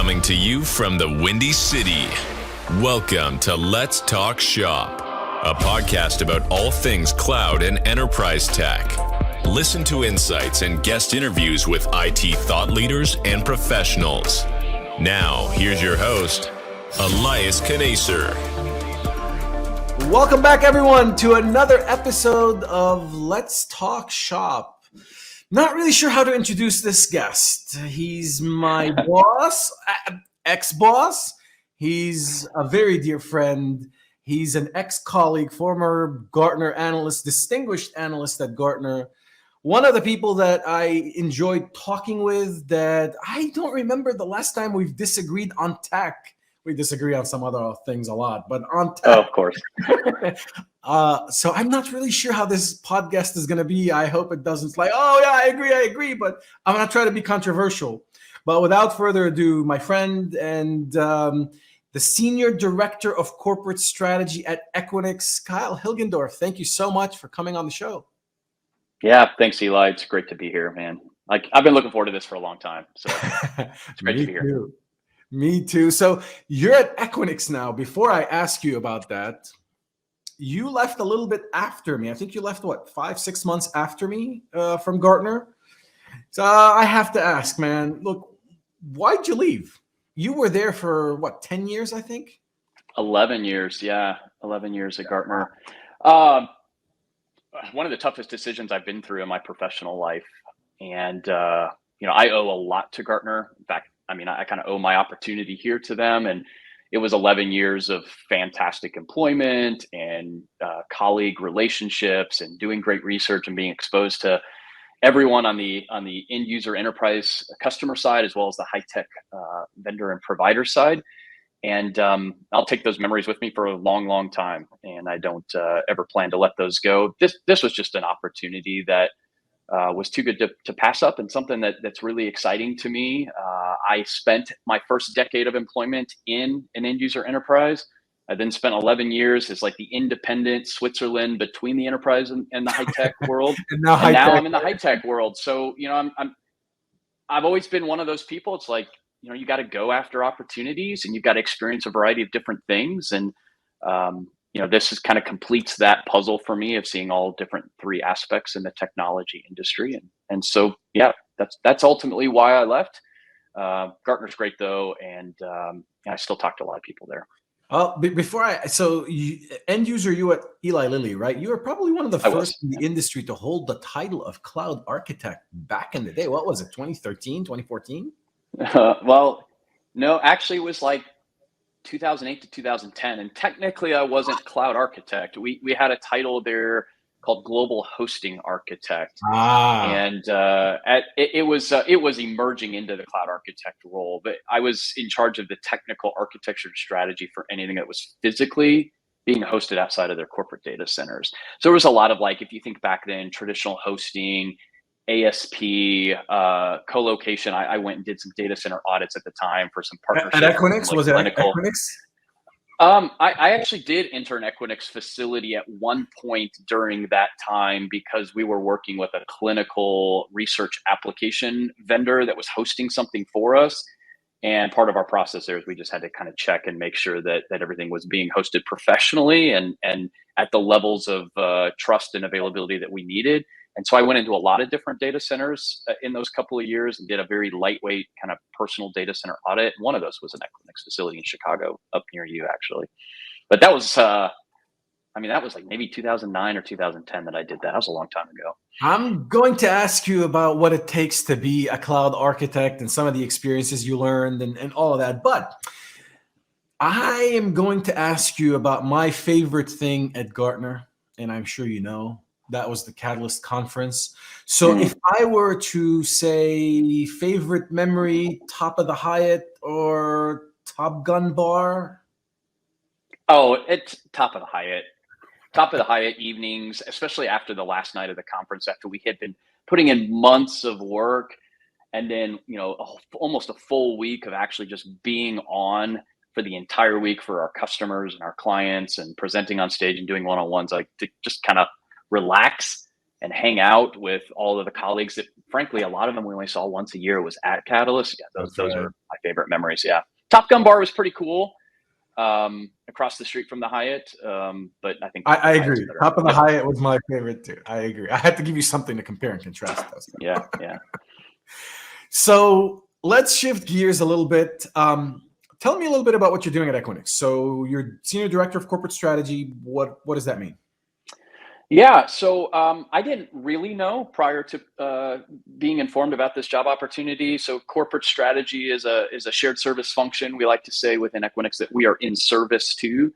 Coming to you from the Windy City. Welcome to Let's Talk Shop, a podcast about all things cloud and enterprise tech. Listen to insights and guest interviews with IT thought leaders and professionals. Now, here's your host, Elias Kanaser. Welcome back, everyone, to another episode of Let's Talk Shop. Not really sure how to introduce this guest. He's my boss, ex-boss. He's a very dear friend. He's an ex-colleague, former Gartner analyst, distinguished analyst at Gartner. One of the people that I enjoyed talking with, that I don't remember the last time we've disagreed on tech. We disagree on some other things a lot, but on tech. Oh, of course. So I'm not really sure how this podcast is going to be. I hope it doesn't like, oh yeah, I agree, but I'm going to try to be controversial. But without further ado, my friend and the Senior Director of Corporate Strategy at Equinix, Kyle Hilgendorf. Thank you so much for coming on the show. Yeah, thanks, Eli. It's great to be here, man. I've been looking forward to this for a long time, so it's great to be here. Me too. So you're at Equinix now. Before I ask you about that, you left a little bit after me. I think you left, 5-6 months after me from Gartner. So I have to ask, man, look, why'd you leave? You were there for 10 years, I think? 11 years. Yeah. 11 years at Gartner. One of the toughest decisions I've been through in my professional life. And, I owe a lot to Gartner. In fact, I kind of owe my opportunity here to them. And it was 11 years of fantastic employment and colleague relationships and doing great research and being exposed to everyone on the end user enterprise customer side, as well as the high tech vendor and provider side. And I'll take those memories with me for a long, long time. And I don't ever plan to let those go. This was just an opportunity that was too good to pass up, and something that's really exciting to me. I spent my first decade of employment in an end user enterprise. I then spent 11 years as the independent Switzerland between the enterprise and the high tech world. and now I'm in the high tech world. So, I've always been one of those people. It's you got to go after opportunities, and you've got to experience a variety of different things. And, this kind of completes that puzzle for me of seeing all different three aspects in the technology industry. And so, yeah, that's ultimately why I left. Gartner's great though. And I still talk to a lot of people there. End user, you at Eli Lilly, right? You were probably one of the first in the industry to hold the title of cloud architect back in the day. What was it, 2013, 2014? Well, no, actually it was 2008 to 2010. And technically I wasn't cloud architect. We had a title there called global hosting architect. And it was emerging into the cloud architect role, but I was in charge of the technical architecture strategy for anything that was physically being hosted outside of their corporate data centers. So there was a lot of if you think back then, traditional hosting, ASP, co-location. I went and did some data center audits at the time for some partnerships. At Equinix? Was it at Equinix? I actually did enter an Equinix facility at one point during that time, because we were working with a clinical research application vendor that was hosting something for us. And part of our process there is we just had to kind of check and make sure that everything was being hosted professionally and at the levels of trust and availability that we needed. And so I went into a lot of different data centers in those couple of years and did a very lightweight kind of personal data center audit. One of those was an Equinix facility in Chicago, up near you, actually. But that was, that was maybe 2009 or 2010 that I did that. That was a long time ago. I'm going to ask you about what it takes to be a cloud architect and some of the experiences you learned and all of that. But I am going to ask you about my favorite thing at Gartner, and I'm sure you know. That was the Catalyst Conference. So if I were to say favorite memory, Top of the Hyatt or Top Gun Bar? Oh, it's Top of the Hyatt. Top of the Hyatt evenings, especially after the last night of the conference, after we had been putting in months of work, and then, almost a full week of actually just being on for the entire week for our customers and our clients and presenting on stage and doing one-on-ones, to just kind of relax and hang out with all of the colleagues that, frankly, a lot of them we only saw once a year was at Catalyst. Yeah, those are my favorite memories. Yeah. Top Gun bar was pretty cool. Across the street from the Hyatt. But I think I agree. Top of the Yep. Hyatt was my favorite too. I agree. I had to give you something to compare and contrast those. Yeah. Yeah. So let's shift gears a little bit. Tell me a little bit about what you're doing at Equinix. So you're Senior Director of Corporate Strategy. What does that mean? Yeah, so I didn't really know prior to being informed about this job opportunity. So corporate strategy is a shared service function. We like to say within Equinix that we are in service to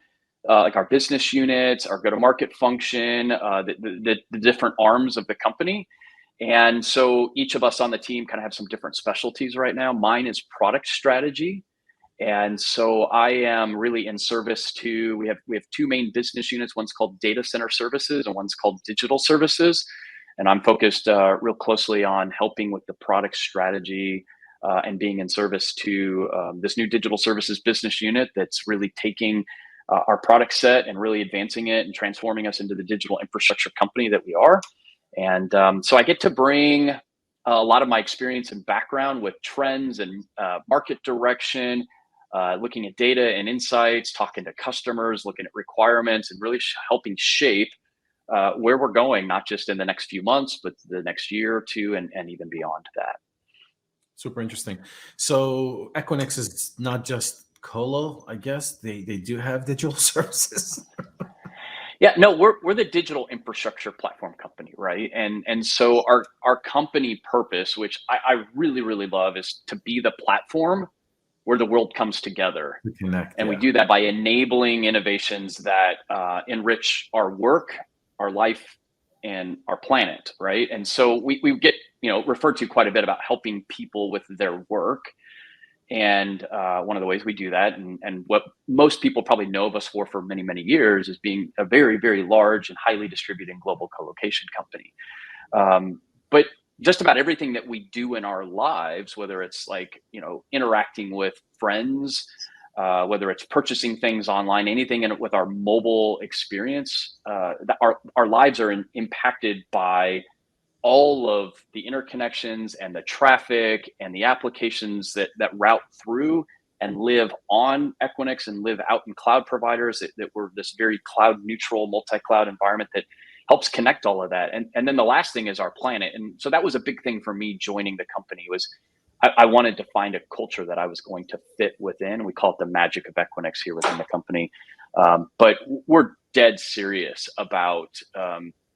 like our business units, our go-to-market function, the different arms of the company. And so each of us on the team kind of have some different specialties right now. Mine is product strategy. And so I am really in service to, we have two main business units. One's called data center services and one's called digital services. And I'm focused real closely on helping with the product strategy and being in service to this new digital services business unit that's really taking our product set and really advancing it and transforming us into the digital infrastructure company that we are. And so I get to bring a lot of my experience and background with trends and market direction, looking at data and insights, talking to customers, looking at requirements, and really helping shape where we're going, not just in the next few months, but the next year or two, and even beyond that. Super interesting. So Equinix is not just colo, I guess. They do have digital services. Yeah, no, we're the digital infrastructure platform company, right? And so our company purpose, which I really, really love, is to be the platform where the world comes together. We connect, and we do that by enabling innovations that enrich our work, our life, and our planet, right? And so we get referred to quite a bit about helping people with their work. And one of the ways we do that, and what most people probably know of us for many, many years, is being a very, very large and highly distributed global colocation company. But just about everything that we do in our lives, whether it's like, interacting with friends, whether it's purchasing things online, anything with our mobile experience, that our lives are impacted by all of the interconnections and the traffic and the applications that route through and live on Equinix and live out in cloud providers, that we're this very cloud neutral multi-cloud environment that helps connect all of that. And then the last thing is our planet. And so that was a big thing for me joining the company, was I wanted to find a culture that I was going to fit within. We call it the magic of Equinix here within the company. But we're dead serious about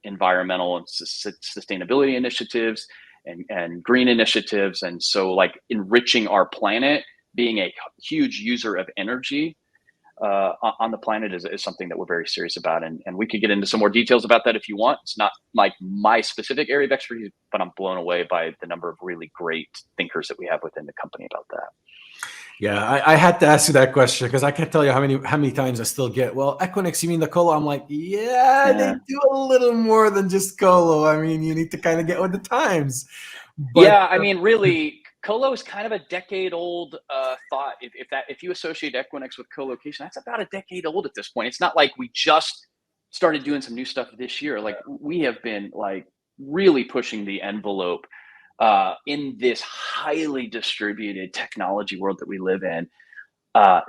environmental and sustainability initiatives and green initiatives. And so like enriching our planet, being a huge user of energy on the planet is something that we're very serious about. And we could get into some more details about that if you want. It's not like my specific area of expertise, but I'm blown away by the number of really great thinkers that we have within the company about that. Yeah, I had to ask you that question because I can't tell you how many times I still get, well, Equinix, you mean the colo? I'm like, yeah, they do a little more than just colo. I mean, you need to kind of get with the times. But, yeah, I mean, really, colo is kind of a decade-old thought. If you associate Equinix with colocation, that's about a decade old at this point. It's not like we just started doing some new stuff this year. Like we have been like really pushing the envelope in this highly distributed technology world that we live in,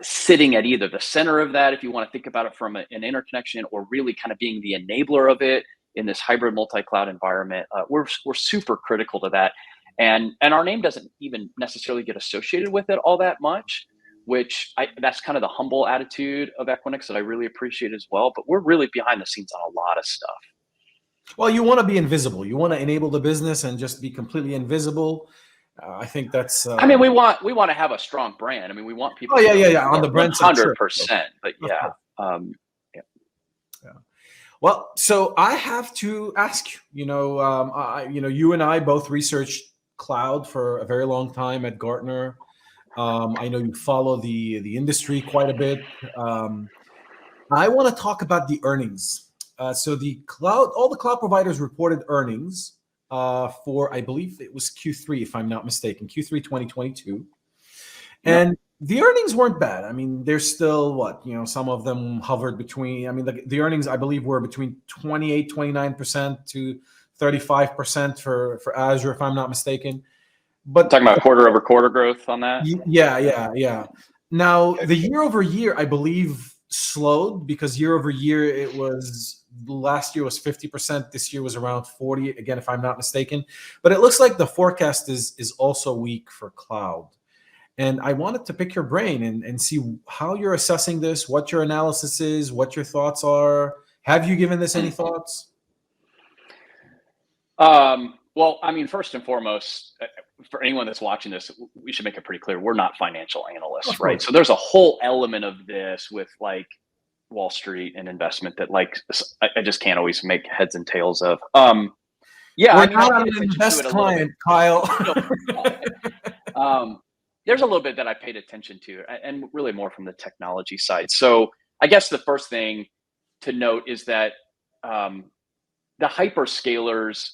sitting at either the center of that, if you want to think about it from an interconnection, or really kind of being the enabler of it in this hybrid multi-cloud environment. We're super critical to that. And our name doesn't even necessarily get associated with it all that much, which that's kind of the humble attitude of Equinix that I really appreciate as well. But we're really behind the scenes on a lot of stuff. Well, you want to be invisible. You want to enable the business and just be completely invisible. I think that's. I mean, we want to have a strong brand. I mean, we want people. Oh yeah, on the brand side, 100%. But yeah. Well, so I have to ask you. You and I both researched cloud for a very long time at Gartner. I know you follow the industry quite a bit. I want to talk about the earnings. So all the cloud providers reported earnings for, I believe it was Q3, if I'm not mistaken, Q3 2022. And the earnings weren't bad. I mean, they're still some of them hovered between, the earnings, I believe, were between 29% to 35% for Azure, if I'm not mistaken. But Talking about quarter over quarter growth on that. yeah. Now the year over year, I believe, slowed because year over year it was last year was 50%. This year was around 40. Again, if I'm not mistaken. But it looks like the forecast is also weak for cloud. And I wanted to pick your brain and see how you're assessing this, what your analysis is, what your thoughts are. Have you given this any thoughts? Well, I mean, first and foremost, for anyone that's watching this, we should make it pretty clear we're not financial analysts, right? So there's a whole element of this with like Wall Street and investment that like I just can't always make heads and tails of. Yeah, we're I mean, not an invest client, Kyle. There's a little bit that I paid attention to, and really more from the technology side. So I guess the first thing to note is that the hyperscalers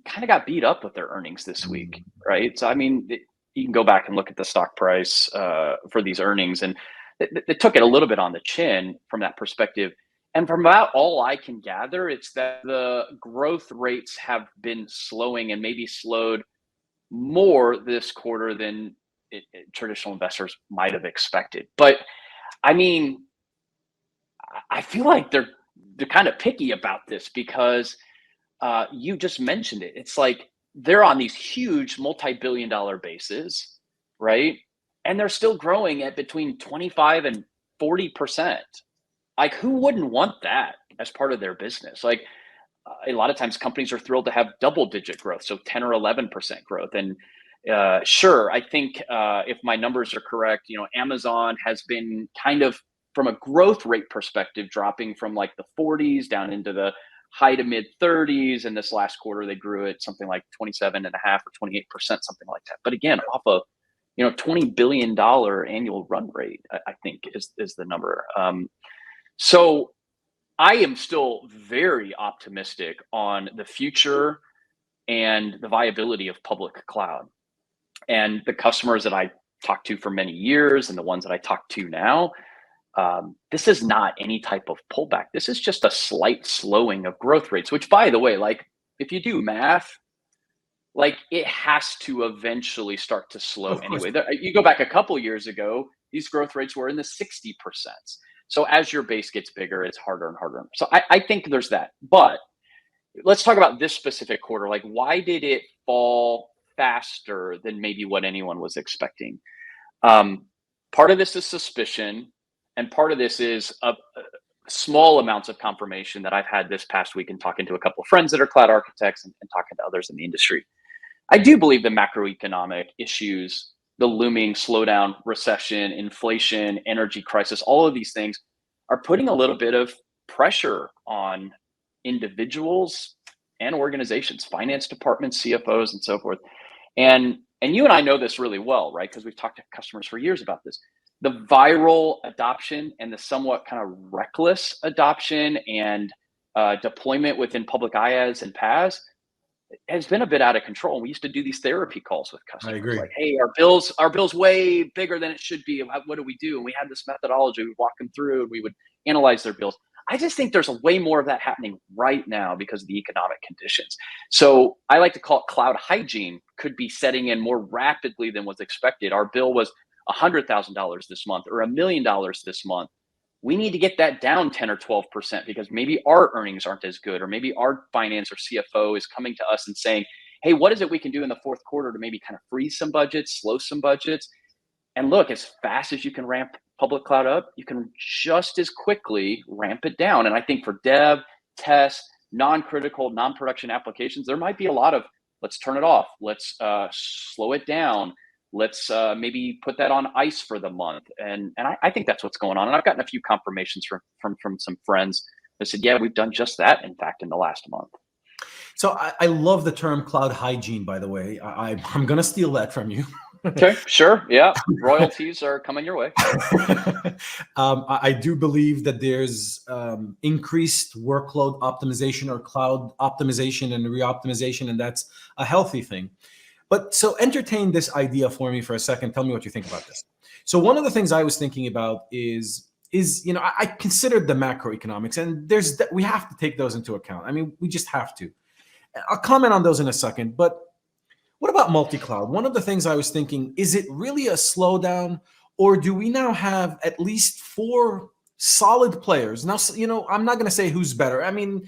kind of got beat up with their earnings this week, right? So I mean, you can go back and look at the stock price for these earnings, and they took it a little bit on the chin from that perspective. And from about all I can gather, it's that the growth rates have been slowing and maybe slowed more this quarter than traditional investors might have expected. But I mean, I feel like they're kind of picky about this because you just mentioned it. It's like they're on these huge multi-billion-dollar bases, right? And they're still growing at between 25 and 40%. Like, who wouldn't want that as part of their business? Like, a lot of times companies are thrilled to have double-digit growth, so 10 or 11% growth. And sure, I think if my numbers are correct, Amazon has been kind of, from a growth rate perspective, dropping from like the 40s down into the high to mid 30s. And this last quarter, they grew at something like 27.5 or 28%, something like that. But again, off of $20 billion annual run rate, I think is the number. So I am still very optimistic on the future and the viability of public cloud. And the customers that I talked to for many years and the ones that I talk to now, this is not any type of pullback. This is just a slight slowing of growth rates, which, by the way, like if you do math, like it has to eventually start to slow anyway. You go back a couple years ago, these growth rates were in the 60%. So as your base gets bigger, it's harder and harder. So I think there's that. But let's talk about this specific quarter. Like, why did it fall faster than maybe what anyone was expecting? Part of this is suspicion, and part of this is small amounts of confirmation that I've had this past week in talking to a couple of friends that are cloud architects and talking to others in the industry. I do believe the macroeconomic issues, the looming slowdown, recession, inflation, energy crisis, all of these things are putting a little bit of pressure on individuals and organizations, finance departments, CFOs, and so forth. And you and I know this really well, right? Because we've talked to customers for years about this. The viral adoption and the somewhat kind of reckless adoption and deployment within public IaaS and PaaS has been a bit out of control. We used to do these therapy calls with customers. I agree. Like, hey, our bill's way bigger than it should be. What do we do? And we had this methodology. We'd walk them through and we would analyze their bills. I just think there's a way more of that happening right now because of the economic conditions. So I like to call it cloud hygiene could be setting in more rapidly than was expected. Our bill was $100,000 this month or $1 million this month. We need to get that down 10 or 12% because maybe our earnings aren't as good, or maybe our finance or CFO is coming to us and saying, hey, what is it we can do in the fourth quarter to maybe kind of freeze some budgets, slow some budgets? And look, as fast as you can ramp public cloud up, you can just as quickly ramp it down. And I think for dev, test, non-critical, non-production applications, there might be a lot of, let's turn it off. Let's slow it down. Let's maybe put that on ice for the month. And I think that's what's going on. And I've gotten a few confirmations from some friends that said, yeah, we've done just that, in fact, in the last month. So I love the term cloud hygiene, by the way. I'm going to steal that from you. Okay, sure. Yeah. Royalties are coming your way. I do believe that there's increased workload optimization or cloud optimization and re-optimization, and that's a healthy thing. But so entertain this idea for me for a second. Tell me what you think about this. So one of the things I was thinking about is I considered the macroeconomics, and we have to take those into account. I mean, we just have to. I'll comment on those in a second. But What about multi-cloud? One of the things I was thinking, is it really a slowdown, or do we now have at least four solid players? Now, I'm not going to say who's better. I mean,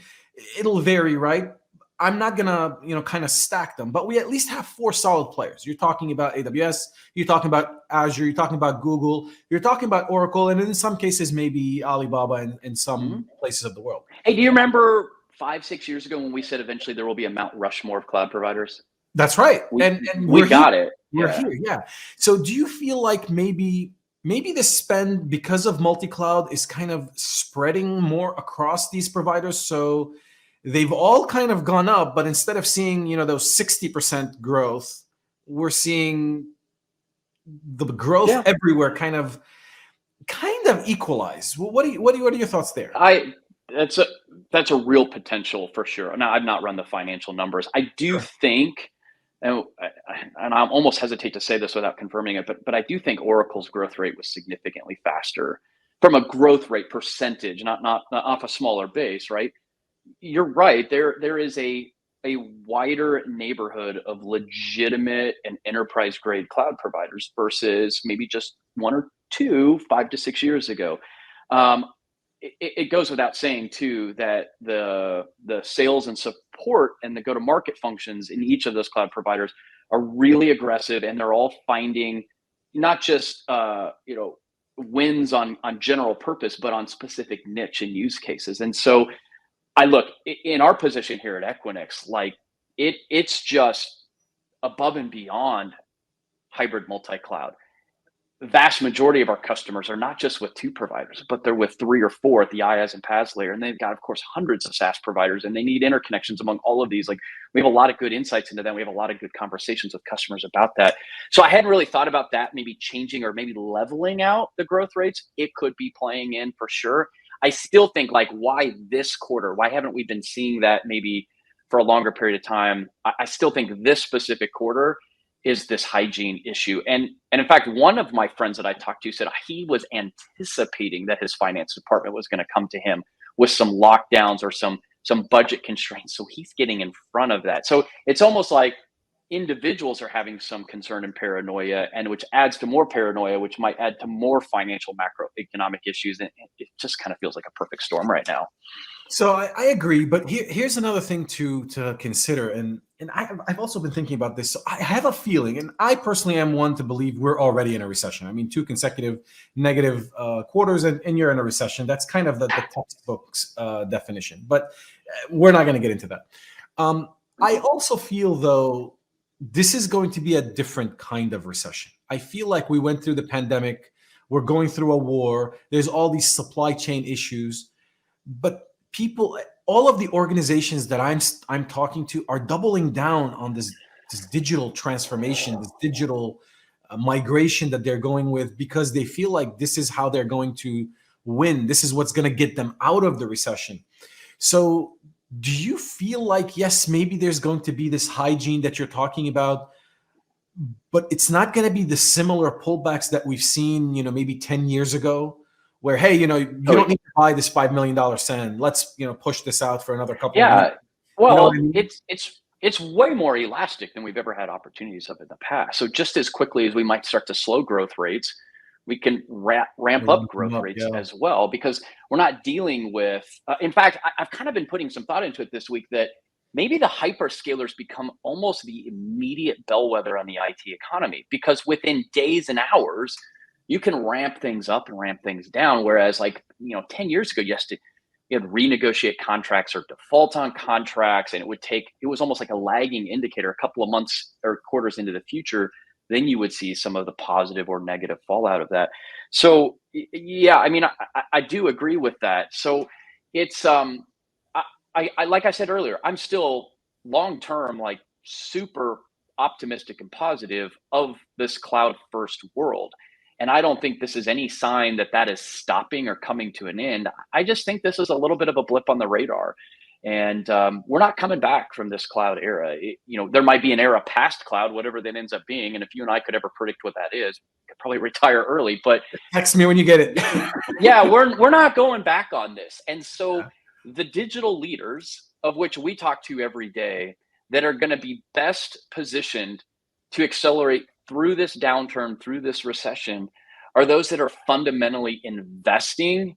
it'll vary, right? I'm not going to, kind of stack them, but we at least have four solid players. You're talking about AWS, you're talking about Azure, you're talking about Google, you're talking about Oracle, and in some cases, maybe Alibaba in some places of the world. Hey, do you remember 5-6 years ago when we said eventually there will be a Mount Rushmore of cloud providers? That's right. We we're got here. it. We're here. Yeah. So do you feel like maybe the spend because of multi-cloud is kind of spreading more across these providers? So they've all kind of gone up, but instead of seeing, those 60% growth, we're seeing the growth everywhere kind of equalize. Well, what are your thoughts there? That's a real potential for sure. Now, I've not run the financial numbers. I do think, and I almost hesitate to say this without confirming it, but I do think Oracle's growth rate was significantly faster from a growth rate percentage, not off a smaller base, right? You're right. There is a wider neighborhood of legitimate and enterprise grade cloud providers versus maybe just one or two 5 to 6 years ago. It goes without saying too that the sales and support and the go-to-market functions in each of those cloud providers are really aggressive, and they're all finding not just wins on general purpose, but on specific niche and use cases. And so I look in our position here at Equinix, like it's just above and beyond hybrid multi-cloud. The vast majority of our customers are not just with two providers, but they're with 3 or 4 at the IaaS and PaaS layer. And they've got, of course, hundreds of SaaS providers, and they need interconnections among all of these. Like, we have a lot of good insights into them. We have a lot of good conversations with customers about that. So I hadn't really thought about that, maybe changing or maybe leveling out the growth rates. It could be playing in for sure. I still think, like, why this quarter? Why haven't we been seeing that maybe for a longer period of time? I still think this specific quarter is this hygiene issue. And in fact, one of my friends that I talked to said he was anticipating that his finance department was going to come to him with some lockdowns or some budget constraints. So he's getting in front of that. So it's almost like individuals are having some concern and paranoia, and which adds to more paranoia, which might add to more financial macroeconomic issues. And it just kind of feels like a perfect storm right now. So I agree, but here's another thing to consider, and I've also been thinking about this. So I have a feeling, and I personally am one to believe we're already in a recession. I mean, 2 consecutive negative quarters, and you're in a recession. That's kind of the textbook's definition, but we're not going to get into that. I also feel, though, this is going to be a different kind of recession. I feel like we went through the pandemic. We're going through a war. There's all these supply chain issues, but people, all of the organizations that I'm talking to are doubling down on this digital transformation, this digital migration that they're going with, because they feel like this is how they're going to win. This is what's going to get them out of the recession. So do you feel like, yes, maybe there's going to be this hygiene that you're talking about, but it's not going to be the similar pullbacks that we've seen, maybe 10 years ago? Where, hey, you don't need to buy this $5 million sand. Let's, push this out for another couple of years. Well, it's way more elastic than we've ever had opportunities of in the past. So just as quickly as we might start to slow growth rates, we can ramp up growth rates as well, because we're not dealing with, in fact, I've kind of been putting some thought into it this week that maybe the hyperscalers become almost the immediate bellwether on the IT economy, because within days and hours, you can ramp things up and ramp things down. Whereas 10 years ago, you had to renegotiate contracts or default on contracts. And it was almost like a lagging indicator. A couple of months or quarters into the future, then you would see some of the positive or negative fallout of that. So yeah, I mean, I do agree with that. So it's, I like I said earlier, I'm still long-term, like super optimistic and positive of this cloud first world. And I don't think this is any sign that is stopping or coming to an end. I just think this is a little bit of a blip on the radar. And we're not coming back from this cloud era. There might be an era past cloud, whatever that ends up being. And if you and I could ever predict what that is, we could probably retire early. But text me when you get it. Yeah, we're not going back on this. And so the digital leaders, of which we talk to every day, that are going to be best positioned to accelerate through this downturn, through this recession, are those that are fundamentally investing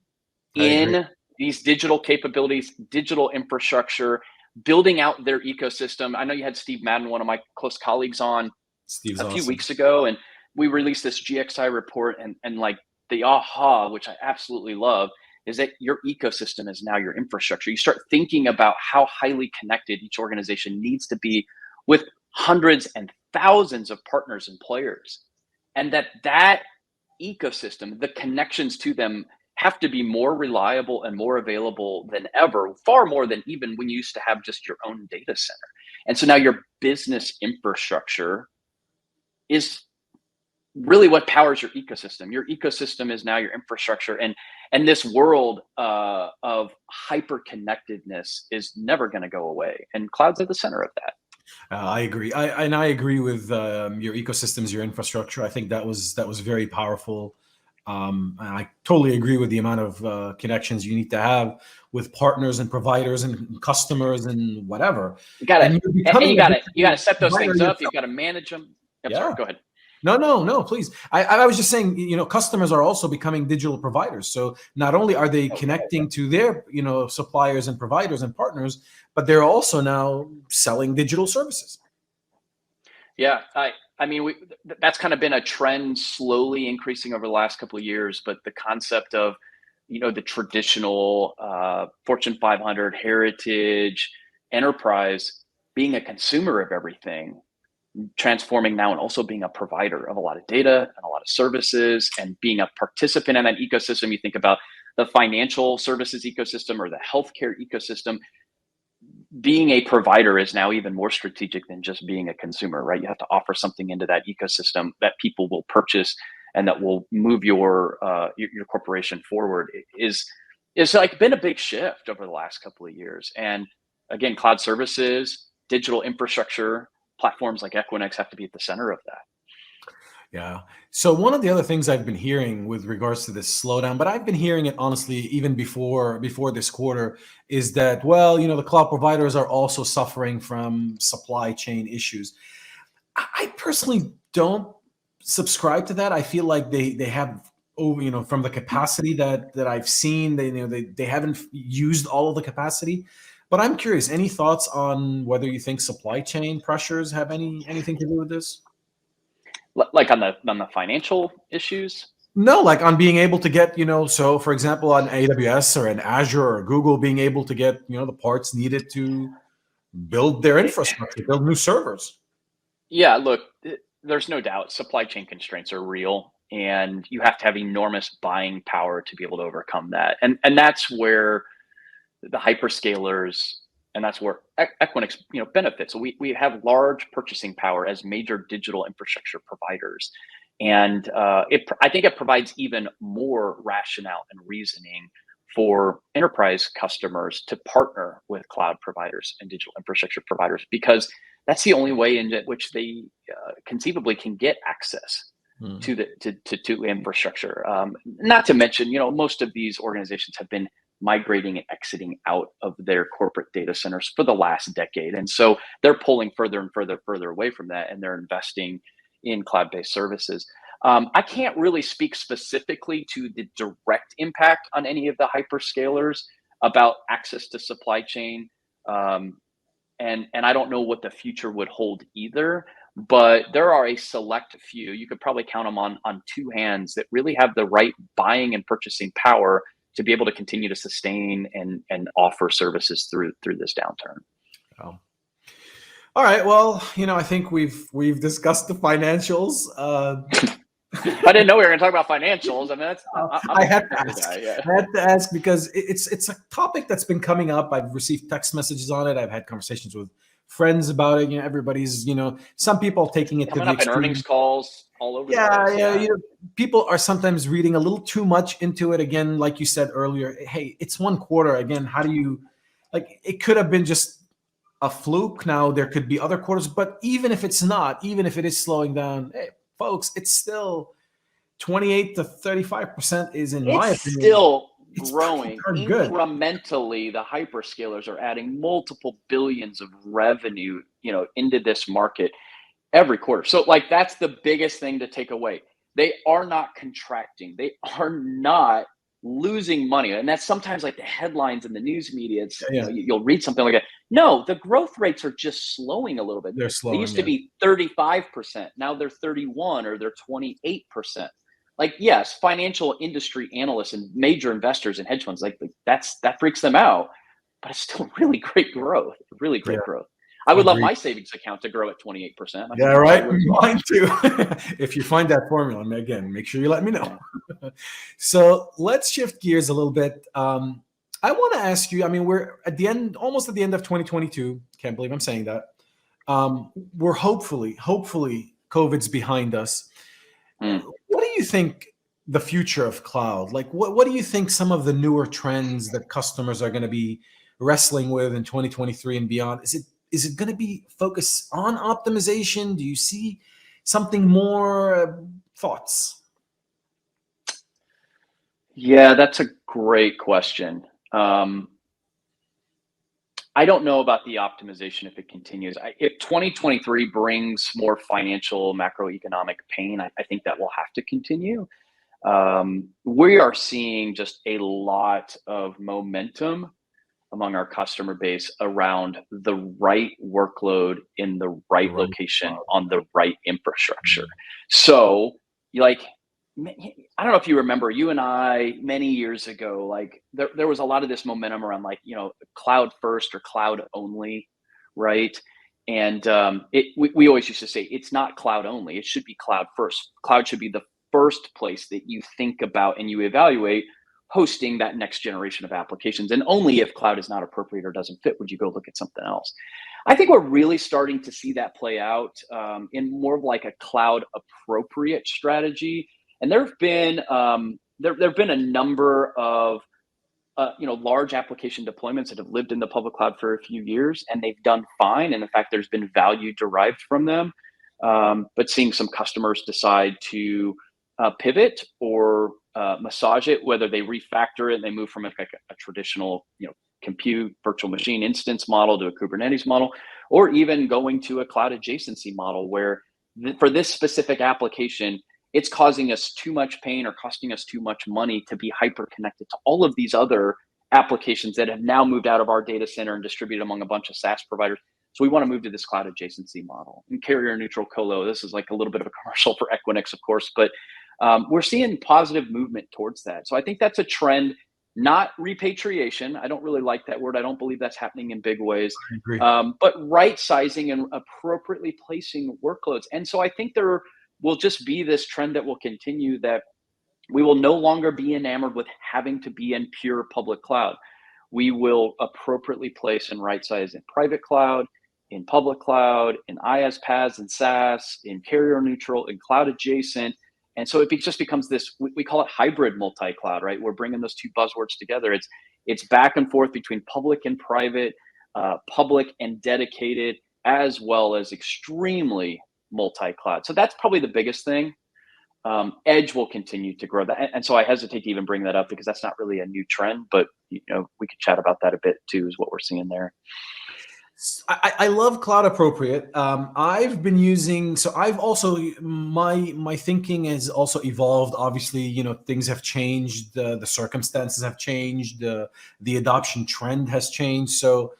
in these digital capabilities, digital infrastructure, building out their ecosystem. I know you had Steve Madden, one of my close colleagues, on Steve's a few awesome. weeks ago, and we released this GXI report, and like the aha, which I absolutely love, is that your ecosystem is now your infrastructure. You start thinking about how highly connected each organization needs to be with hundreds and thousands of partners and players, and that ecosystem, the connections to them, have to be more reliable and more available than ever, far more than even when you used to have just your own data center. And so now your business infrastructure is really what powers your ecosystem. Your ecosystem is now your infrastructure, and this world of hyper connectedness is never going to go away, and cloud's at the center of that. I agree. I agree with your ecosystems, your infrastructure. I think that was very powerful. And I totally agree with the amount of connections you need to have with partners and providers and customers and whatever. You got to set those things up. You've got to manage them. Sorry, go ahead. No, please. I was just saying, customers are also becoming digital providers. So not only are they connecting to their, suppliers and providers and partners, but they're also now selling digital services. Yeah, I mean, that's kind of been a trend slowly increasing over the last couple of years. But the concept of, the traditional Fortune 500 heritage enterprise being a consumer of everything, transforming now and also being a provider of a lot of data and a lot of services and being a participant in that ecosystem. You think about the financial services ecosystem or the healthcare ecosystem. Being a provider is now even more strategic than just being a consumer, right? You have to offer something into that ecosystem that people will purchase and that will move your corporation forward. Is like been a big shift over the last couple of years. And again, cloud services, digital infrastructure, platforms like Equinix have to be at the center of that. Yeah. So one of the other things I've been hearing with regards to this slowdown, but I've been hearing it honestly even before this quarter, is that, the cloud providers are also suffering from supply chain issues. I personally don't subscribe to that. I feel like they have, from the capacity that I've seen, they haven't used all of the capacity. But I'm curious, any thoughts on whether you think supply chain pressures have anything to do with this? Like on the financial issues? No, like on being able to get, so for example, on AWS or in Azure or Google, being able to get, the parts needed to build their infrastructure, build new servers. Yeah, look, there's no doubt supply chain constraints are real, and you have to have enormous buying power to be able to overcome that. And that's where the hyperscalers, and that's where Equinix, benefits. So we have large purchasing power as major digital infrastructure providers, and I think it provides even more rationale and reasoning for enterprise customers to partner with cloud providers and digital infrastructure providers, because that's the only way in which they conceivably can get access to infrastructure. Not to mention, most of these organizations have been migrating and exiting out of their corporate data centers for the last decade. And so they're pulling further and further away from that, and they're investing in cloud-based services. I can't really speak specifically to the direct impact on any of the hyperscalers about access to supply chain. And I don't know what the future would hold either, but there are a select few, you could probably count them on two hands, that really have the right buying and purchasing power to be able to continue to sustain and offer services through this downturn. Oh. All right. Well, I think we've discussed the financials. I didn't know we were going to talk about financials. I mean, I had to ask because it's a topic that's been coming up. I've received text messages on it. I've had conversations with friends about it. Everybody's, some people taking it coming to the up in earnings calls all over. Yeah. People are sometimes reading a little too much into it. Again, like you said earlier, hey, it's one quarter. Again, how do you, it could have been just a fluke. Now there could be other quarters, but even if it's not, even if it is slowing down, hey, folks, it's still 28 to 35% is, in my opinion, still growing darn good. incrementally. The hyperscalers are adding multiple billions of revenue, into this market every quarter. So like that's the biggest thing to take away. They are not contracting. They are not losing money. And that's sometimes like the headlines in the news media. It's Yeah. you'll read something like that. No, the growth rates are just slowing a little bit. They're They slowing. used to be 35%. Now they're 31 or they're 28%. Like, yes, financial industry analysts and major investors and hedge funds, like that freaks them out, but it's still really great growth. Really great growth. I would love my savings account to grow at 28%. Yeah, right. Mine too. If you find that formula, again, make sure you let me know. So let's shift gears a little bit. I want to ask you, we're at the end, almost at the end of 2022. Can't believe I'm saying that. We're hopefully COVID's behind us. What do you think the future of cloud? Like, what do you think some of the newer trends that customers are going to be wrestling with in 2023 and beyond? Is it going to be focused on optimization? Do you see something more? Thoughts? Yeah, that's a great question. I don't know about the optimization if it continues. If 2023 brings more financial macroeconomic pain, I think that will have to continue. We are seeing just a lot of momentum among our customer base around the right workload in the right location on the right infrastructure. So, I don't know if you remember, you and I many years ago, like there was a lot of this momentum around cloud first or cloud only, right? And we always used to say it's not cloud only; it should be cloud first. Cloud should be the first place that you think about and you evaluate hosting that next generation of applications. And only if cloud is not appropriate or doesn't fit would you go look at something else. I think we're really starting to see that play out in more of like a cloud appropriate strategy. And there have been a number of large application deployments that have lived in the public cloud for a few years, and they've done fine. And in fact, there's been value derived from them. But seeing some customers decide to pivot or massage it, whether they refactor it and they move from a traditional compute virtual machine instance model to a Kubernetes model, or even going to a cloud adjacency model where for this specific application, it's causing us too much pain or costing us too much money to be hyper connected to all of these other applications that have now moved out of our data center and distributed among a bunch of SaaS providers. So we want to move to this cloud adjacency model and carrier neutral colo. This is like a little bit of a commercial for Equinix, of course, but we're seeing positive movement towards that. So I think that's a trend, not repatriation. I don't really like that word. I don't believe that's happening in big ways, but right sizing and appropriately placing workloads. And so I think there will just be this trend that will continue, that we will no longer be enamored with having to be in pure public cloud. We will appropriately place and right size in private cloud, in public cloud, in IaaS, PaaS, and SaaS, in carrier neutral, in cloud adjacent. And so it just becomes this, we call it hybrid multi-cloud, right? We're bringing those two buzzwords together. It's back and forth between public and private, public and dedicated, as well as extremely multi-cloud. So that's probably the biggest thing. Edge will continue to grow that. And so I hesitate to even bring that up because that's not really a new trend, but we could chat about that a bit too, is what we're seeing there. I love cloud appropriate. I've been using, so I've also, my thinking has also evolved. Obviously, things have changed. The circumstances have changed. The adoption trend has changed. So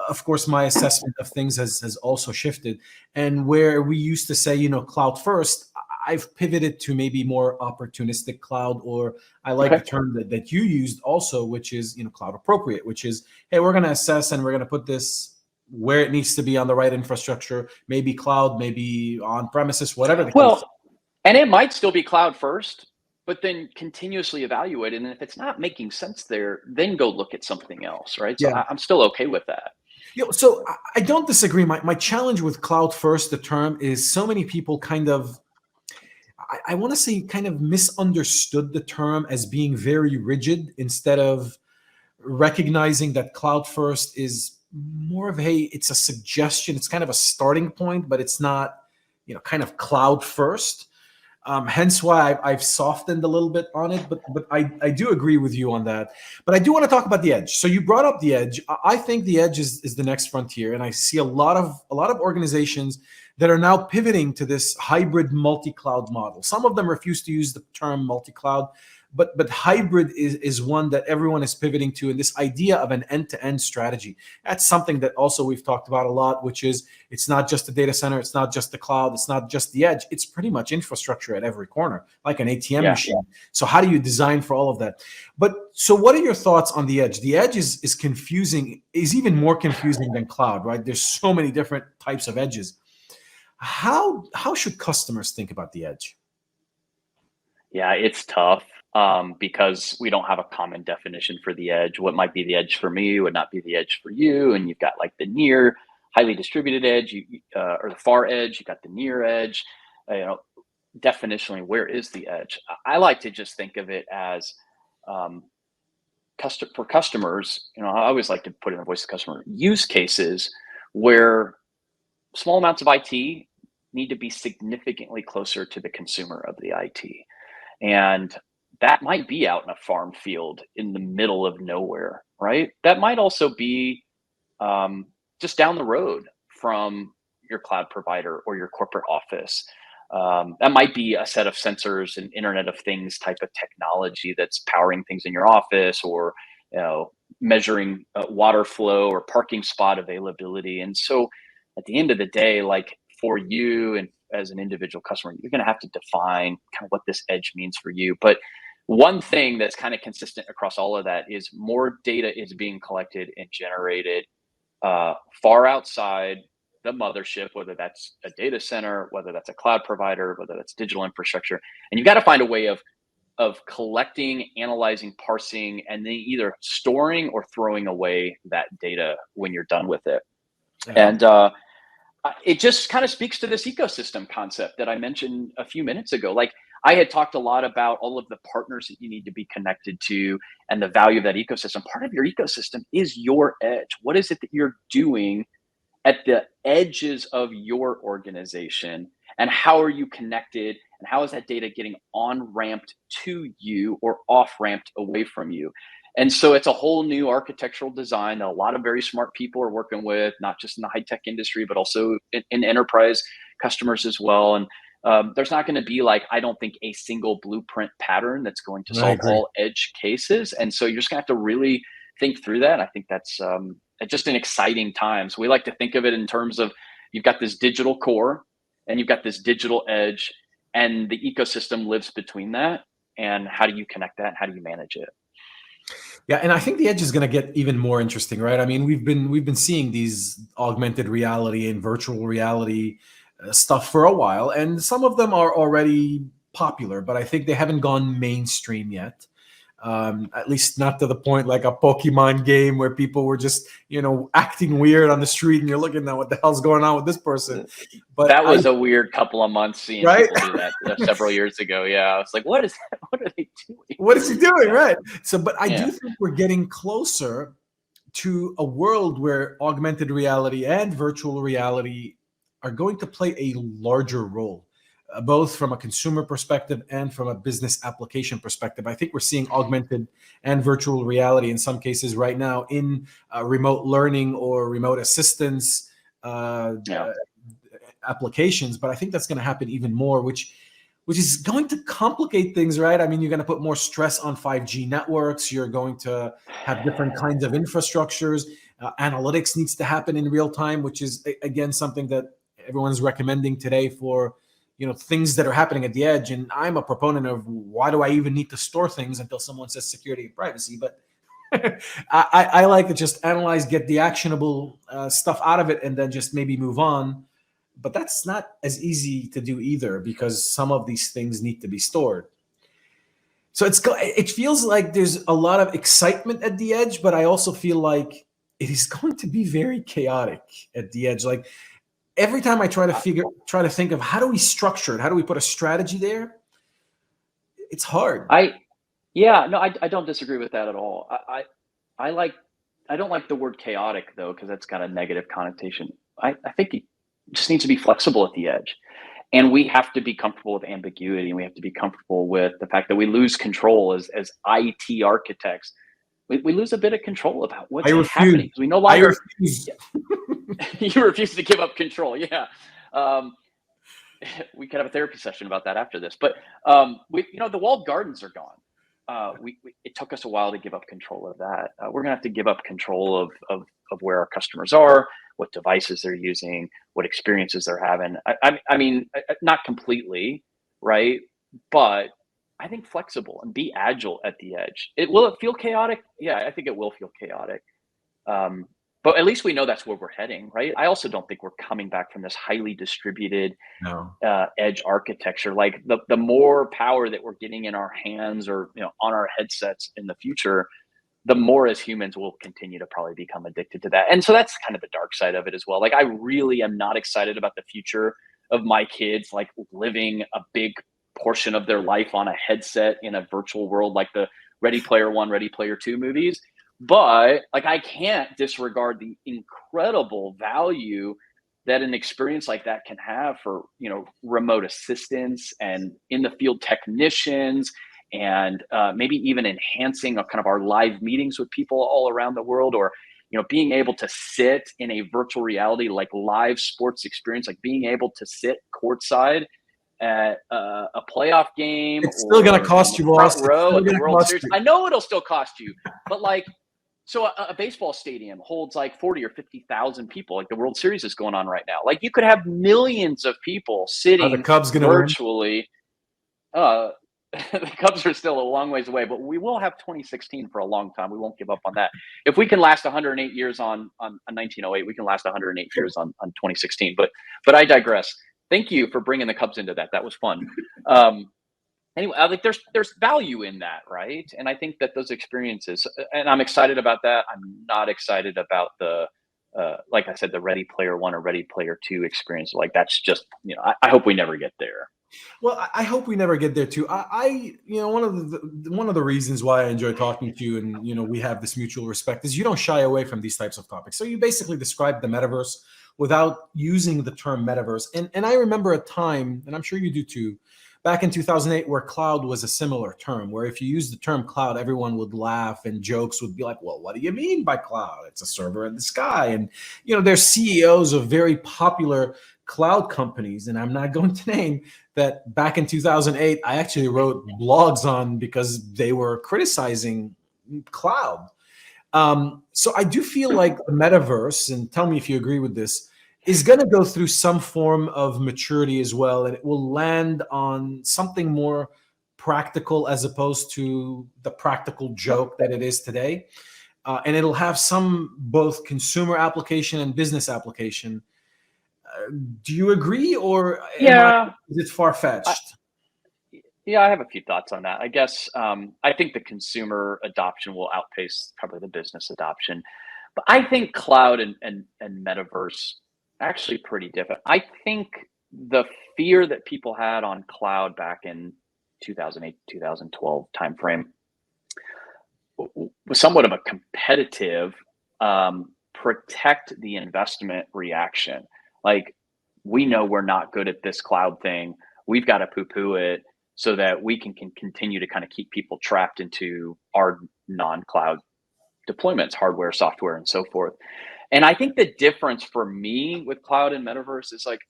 of course, my assessment of things has also shifted. And where we used to say, cloud first, I've pivoted to maybe more opportunistic cloud, or I like the term that you used also, which is, cloud appropriate, which is, hey, we're going to assess and we're going to put this where it needs to be on the right infrastructure, maybe cloud, maybe on premises, whatever the case. And it might still be cloud first, but then continuously evaluate it. And if it's not making sense there, then go look at something else, right? So I'm still okay with that. So I don't disagree. My challenge with cloud first, the term, is so many people kind of, I want to say kind of misunderstood the term as being very rigid, instead of recognizing that cloud first is more of it's a suggestion. It's kind of a starting point, but it's not, kind of cloud first. Hence why I've softened a little bit on it, but I do agree with you on that. But I do want to talk about the edge. So you brought up the edge. I think the edge is the next frontier, and I see a lot of organizations that are now pivoting to this hybrid multi-cloud model. Some of them refuse to use the term multi-cloud, but hybrid is one that everyone is pivoting to, and this idea of an end-to-end strategy. That's something that also we've talked about a lot, which is it's not just the data center, it's not just the cloud, it's not just the edge, it's pretty much infrastructure at every corner, like an ATM machine. So how do you design for all of that? But so what are your thoughts on the edge? The edge is confusing, is even more confusing than cloud, right? There's so many different types of edges. How should customers think about the edge? Yeah, it's tough because we don't have a common definition for the edge. What might be the edge for me would not be the edge for you. And you've got like the near highly distributed edge, or the far edge. You got the near edge. Definitionally, where is the edge? I like to just think of it as for customers. I always like to put in the voice of the customer use cases where small amounts of IT need to be significantly closer to the consumer of the IT. And that might be out in a farm field in the middle of nowhere, right? That might also be just down the road from your cloud provider or your corporate office. That might be a set of sensors and Internet of Things type of technology that's powering things in your office, or measuring water flow or parking spot availability. And so at the end of the day, like for you and as an individual customer, you're going to have to define kind of what this edge means for you. But one thing that's kind of consistent across all of that is more data is being collected and generated far outside the mothership, whether that's a data center, whether that's a cloud provider, whether that's digital infrastructure. And you've got to find a way of collecting, analyzing, parsing, and then either storing or throwing away that data when you're done with it. Yeah. And it just kind of speaks to this ecosystem concept that I mentioned a few minutes ago. Like, I had talked a lot about all of the partners that you need to be connected to and the value of that ecosystem. Part of your ecosystem is your edge. What is it that you're doing at the edges of your organization, and how are you connected, and how is that data getting on-ramped to you or off-ramped away from you? And so it's a whole new architectural design that a lot of very smart people are working with, not just in the high-tech industry, but also in enterprise customers as well. And there's not going to be, like, I don't think, a single blueprint pattern that's going to solve all edge cases. And so you're just going to have to really think through that. I think that's just an exciting time. So we like to think of it in terms of, you've got this digital core and you've got this digital edge, and the ecosystem lives between that. And how do you connect that? And how do you manage it? Yeah, and I think the edge is going to get even more interesting, right? I mean, we've been seeing these augmented reality and virtual reality stuff for a while, and some of them are already popular, but I think they haven't gone mainstream yet. At least not to the point like a Pokemon game where people were just, acting weird on the street, and you're looking at what the hell's going on with this person. But that was a weird couple of months seeing people do that several years ago. Yeah, I was like, what is that? What are they doing? What is he doing? Right. So, but I do think we're getting closer to a world where augmented reality and virtual reality are going to play a larger role, both from a consumer perspective and from a business application perspective. I think we're seeing augmented and virtual reality in some cases right now in remote learning or remote assistance applications. But I think that's going to happen even more, which is going to complicate things, right? I mean, you're going to put more stress on 5G networks. You're going to have different kinds of infrastructures. Analytics needs to happen in real time, which is, again, something that everyone's recommending today for things that are happening at the edge. And I'm a proponent of, why do I even need to store things until someone says security and privacy? But I like to just analyze, get the actionable stuff out of it, and then just maybe move on. But that's not as easy to do either, because some of these things need to be stored. So it feels like there's a lot of excitement at the edge, but I also feel like it is going to be very chaotic at the edge. Like, every time I try to think of how do we structure it, how do we put a strategy there, it's hard. I don't disagree with that at all. I don't like the word chaotic, though, because that's got a negative connotation. I think it just needs to be flexible at the edge. And we have to be comfortable with ambiguity, and we have to be comfortable with the fact that we lose control as IT architects. We lose a bit of control about what's happening. We no longer. You refuse to give up control. Yeah. We could have a therapy session about that after this, but the walled gardens are gone. It took us a while to give up control of that. We're gonna have to give up control of where our customers are, what devices they're using, what experiences they're having. I mean, not completely, right? But I think flexible and be agile at the edge. Will it feel chaotic? Yeah, I think it will feel chaotic. But at least we know that's where we're heading, right? I also don't think we're coming back from this highly distributed edge architecture. Like the more power that we're getting in our hands or on our headsets in the future, the more as humans will continue to probably become addicted to that. And so that's kind of the dark side of it as well. Like I really am not excited about the future of my kids, like living a big portion of their life on a headset in a virtual world, like the Ready Player One, Ready Player Two movies. But like, I can't disregard the incredible value that an experience like that can have for, remote assistance and in the field technicians, and maybe even enhancing kind of our live meetings with people all around the world, or, being able to sit in a virtual reality, like live sports experience, like being able to sit courtside at a playoff game. It's still going to cost you, front row at the World Series. I know it'll still cost you, but like, so a baseball stadium holds like 40 or 50,000 people. Like the World Series is going on right now. Like you could have millions of people sitting the Cubs gonna virtually. The Cubs are still a long ways away, but we will have 2016 for a long time. We won't give up on that. If we can last 108 years on 1908, we can last 108 years on 2016. But I digress. Thank you for bringing the Cubs into that. That was fun. Anyway, like there's value in that, right? And I think that those experiences, and I'm excited about that. I'm not excited about the, like I said, the Ready Player One or Ready Player Two experience. Like that's just, I hope we never get there. Well, I hope we never get there too. One of the reasons why I enjoy talking to you, and we have this mutual respect, is you don't shy away from these types of topics. So you basically describe the metaverse without using the term metaverse. And I remember a time, and I'm sure you do too, back in 2008, where cloud was a similar term, where if you use the term cloud, everyone would laugh and jokes would be like, well, what do you mean by cloud? It's a server in the sky. And, there's CEOs of very popular cloud companies, and I'm not going to name, that back in 2008, I actually wrote blogs on because they were criticizing cloud. So I do feel like the metaverse, and tell me if you agree with this, is going to go through some form of maturity as well, and it will land on something more practical as opposed to the practical joke that it is today. And it'll have some both consumer application and business application. Do you agree, or is it far-fetched? Yeah, I have a few thoughts on that. I guess I think the consumer adoption will outpace probably the business adoption. But I think cloud and metaverse actually pretty different. I think the fear that people had on cloud back in 2008, 2012 timeframe was somewhat of a competitive protect the investment reaction. Like, we know we're not good at this cloud thing. We've got to poo-poo it so that we can continue to kind of keep people trapped into our non-cloud deployments, hardware, software, and so forth. And I think the difference for me with cloud and metaverse is like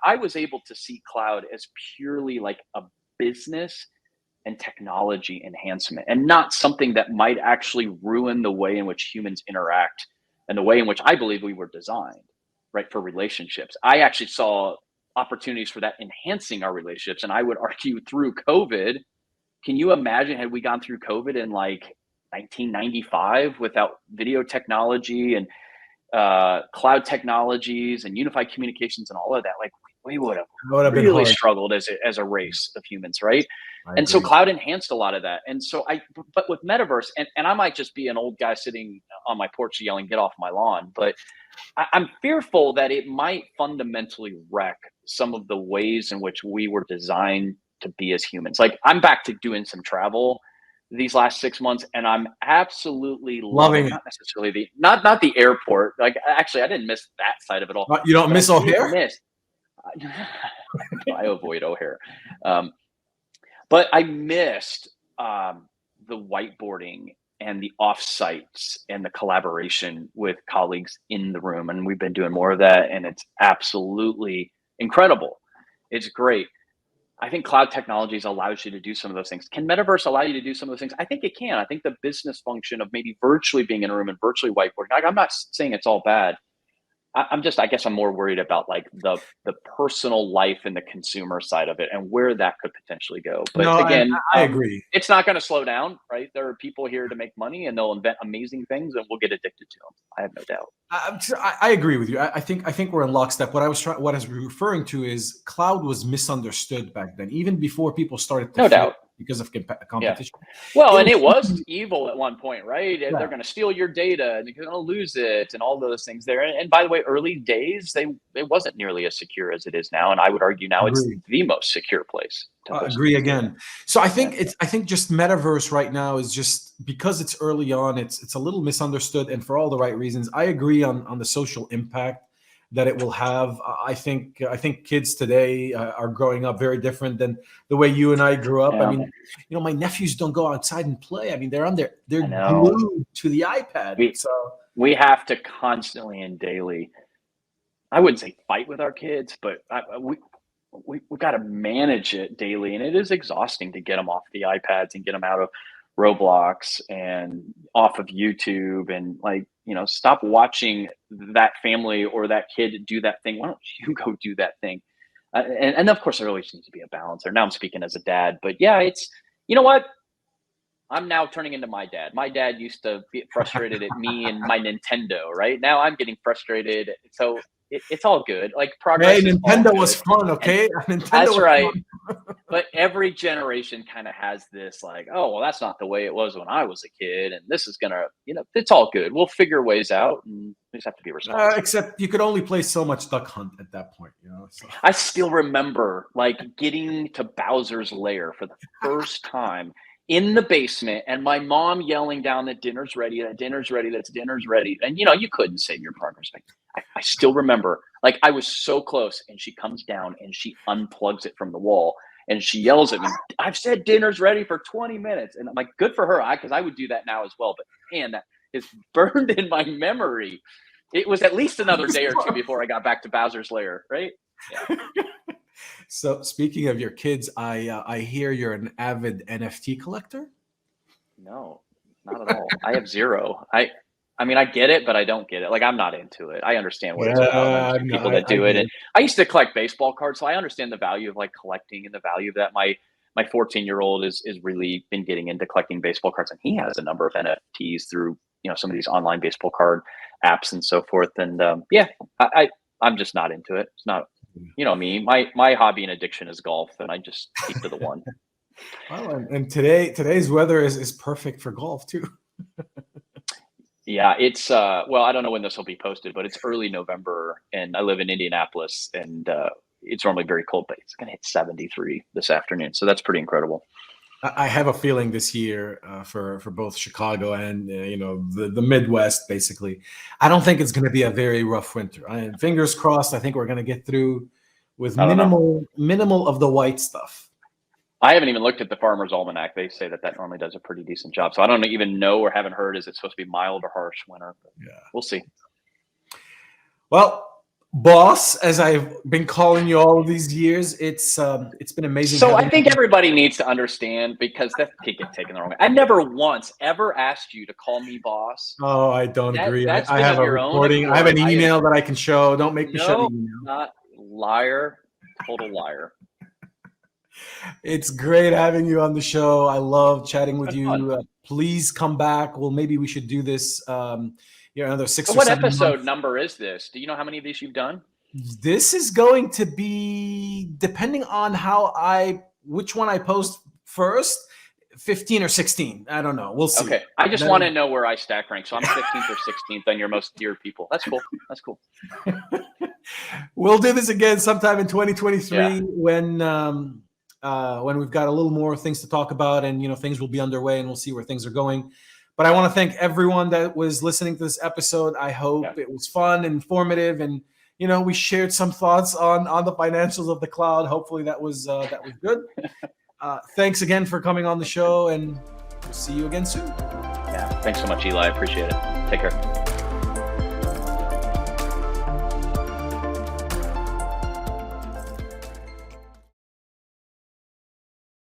I was able to see cloud as purely like a business and technology enhancement, and not something that might actually ruin the way in which humans interact and the way in which I believe we were designed, right, for relationships. I actually saw opportunities for that enhancing our relationships. And I would argue through COVID, can you imagine had we gone through COVID in like 1995 without video technology and cloud technologies and unified communications and all of that? Like, we would have really struggled as a race of humans, right? And so cloud enhanced a lot of that. And so but with metaverse, and I might just be an old guy sitting on my porch yelling, get off my lawn, but I'm fearful that it might fundamentally wreck some of the ways in which we were designed to be as humans. Like, I'm back to doing some travel these last 6 months, and I'm absolutely loving it. Not necessarily not the airport. Like, actually, I didn't miss that side of it all. You don't miss O'Hare? I avoid O'Hare. But I missed the whiteboarding and the offsites and the collaboration with colleagues in the room. And we've been doing more of that, and it's absolutely incredible. It's great. I think cloud technologies allows you to do some of those things. Can metaverse allow you to do some of those things? I think it can. I think the business function of maybe virtually being in a room and virtually whiteboarding, like, I'm not saying it's all bad. I guess I'm more worried about like the personal life and the consumer side of it and where that could potentially go. But No, again, I agree. It's not going to slow down, right? There are people here to make money, and they'll invent amazing things, and we'll get addicted to them. I have no doubt. I agree with you. I think we're in lockstep. What I was referring to is cloud was misunderstood back then, even before people started to No doubt. because of competition. Well, and it was evil at one point, right? Yeah. They're going to steal your data, and you're going to lose it, and all those things there. And by the way, early days, it wasn't nearly as secure as it is now, and I would argue now it's the most secure place. Agree again. So I think just metaverse right now is just because it's early on, it's a little misunderstood, and for all the right reasons. I agree on the social impact that it will have. I think kids today are growing up very different than the way you and I grew up. Yeah. I mean, my nephews don't go outside and play. I mean, they're glued to the iPad. We have to constantly and daily, I wouldn't say fight with our kids, but we've got to manage it daily, and it is exhausting to get them off the iPads and get them out of Roblox and off of YouTube, and stop watching that family or that kid do that thing. Why don't you go do that thing? And of course, there always needs to be a balance there. Now I'm speaking as a dad, but yeah, it's, you know what? I'm now turning into my dad. My dad used to get frustrated at me and my Nintendo, right? Now I'm getting frustrated. So it's all good. Like, progress. Hey, Nintendo was fun, okay? That's right. But every generation kind of has this like, oh, well, that's not the way it was when I was a kid, and this is gonna, it's all good. We'll figure ways out, and we just have to be responsible. Except you could only play so much Duck Hunt at that point, So. I still remember like getting to Bowser's Lair for the first time in the basement, and my mom yelling down that dinner's ready, that's dinner's ready. And you couldn't save your progress. I still remember, like, I was so close, and she comes down and she unplugs it from the wall, and she yells at me, "I've said dinner's ready for 20 minutes. And I'm like, good for her, because I would do that now as well. But man, that is burned in my memory. It was at least another day or two before I got back to Bowser's Lair, right? Yeah. So speaking of your kids, I hear you're an avid NFT collector. No, not at all. I have zero. I mean, I get it, but I don't get it. Like, I'm not into it. I understand what it's about. People that do it. And I used to collect baseball cards, so I understand the value of like collecting and the value of that. My 14-year-old is really been getting into collecting baseball cards, and he has a number of NFTs through some of these online baseball card apps and so forth. And I'm just not into it. It's not, me. My hobby and addiction is golf, and I just keep to the one. Well, and today's weather is perfect for golf too. Yeah, it's well, I don't know when this will be posted, but it's early November, and I live in Indianapolis, and it's normally very cold, but it's going to hit 73 this afternoon, so that's pretty incredible. I have a feeling this year for both Chicago and the Midwest, basically, I don't think it's going to be a very rough winter. Fingers crossed. I think we're going to get through with minimal of the white stuff. I haven't even looked at the Farmer's Almanac. They say that normally does a pretty decent job. So I don't even know or haven't heard, is it supposed to be mild or harsh winter? Yeah. We'll see. Well, boss, as I've been calling you all of these years, it's been amazing. So I think everybody needs to understand, because that could get taken the wrong way. I never once ever asked you to call me boss. Oh, I don't agree. I have a recording. I have an email that I can show. Don't make me show the email. Not liar. Total liar. It's great having you on the show. I love chatting with you. Please come back. Well, maybe we should do this. Another 6 or 7 What episode months. Number is this? Do you know how many of these you've done? This is going to be, depending on which one I post first, 15 or 16. I don't know. We'll see. Okay. I just want to know where I stack rank. So I'm 15th or 16th on your most dear people. That's cool. That's cool. We'll do this again sometime in 2023 when we've got a little more things to talk about, and things will be underway, and we'll see where things are going. But I want to thank everyone that was listening to this episode. I hope it was fun and informative, and we shared some thoughts on the financials of the cloud. Hopefully that was good. Thanks again for coming on the show, and we'll see you again soon. Yeah, thanks so much, Eli. I appreciate it. Take care.